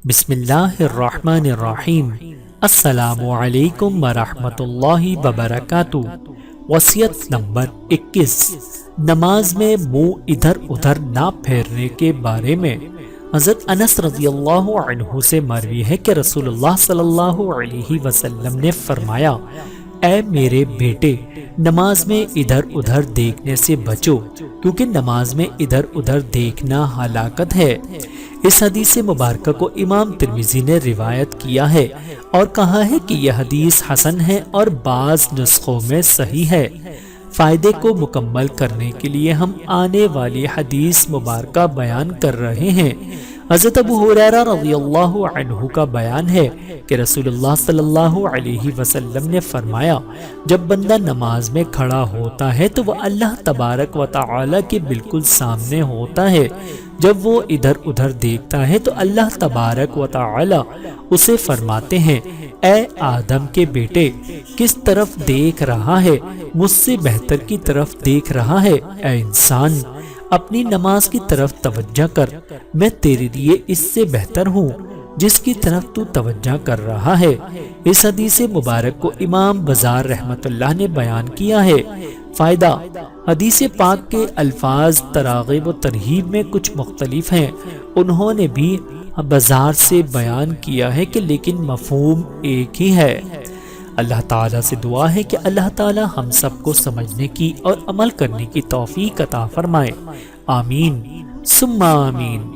بسم اللہ الرحمن الرحیم۔ السلام علیکم ورحمۃ اللہ وبرکاتہ۔ وصیت نمبر 21، نماز میں منہ ادھر ادھر نہ پھیرنے کے بارے میں۔ حضرت انس رضی اللہ عنہ سے مروی ہے کہ رسول اللہ صلی اللہ علیہ وسلم نے فرمایا، اے میرے بیٹے، نماز میں ادھر ادھر دیکھنے سے بچو، کیونکہ نماز میں ادھر ادھر دیکھنا ہلاکت ہے۔ اس حدیث مبارکہ کو امام ترمذی نے روایت کیا ہے اور کہا ہے کہ یہ حدیث حسن ہے اور بعض نسخوں میں صحیح ہے۔ فائدے کو مکمل کرنے کے لیے ہم آنے والی حدیث مبارکہ بیان کر رہے ہیں۔ حضرت ابو ہریرہ رضی اللہ عنہ کا بیان ہے کہ رسول اللہ صلی اللہ علیہ وسلم نے فرمایا، جب بندہ نماز میں کھڑا ہوتا ہے تو وہ اللہ تبارک و تعالی کے بالکل سامنے ہوتا ہے۔ جب وہ ادھر ادھر دیکھتا ہے تو اللہ تبارک و تعالی اسے فرماتے ہیں، اے آدم کے بیٹے، کس طرف دیکھ رہا ہے؟ مجھ سے بہتر کی طرف دیکھ رہا ہے۔ اے انسان، اپنی نماز کی طرف توجہ کر، میں تیرے لیے اس سے بہتر ہوں جس کی طرف تو توجہ کر رہا ہے۔ اس حدیث مبارک کو امام بزار رحمت اللہ نے بیان کیا ہے۔ فائدہ، حدیث پاک کے الفاظ تراغیب و ترہیب میں کچھ مختلف ہیں، انہوں نے بھی بزار سے بیان کیا ہے کہ لیکن مفہوم ایک ہی ہے۔ اللہ تعالیٰ سے دعا ہے کہ اللہ تعالیٰ ہم سب کو سمجھنے کی اور عمل کرنے کی توفیق عطا فرمائے۔ آمین ثم آمین۔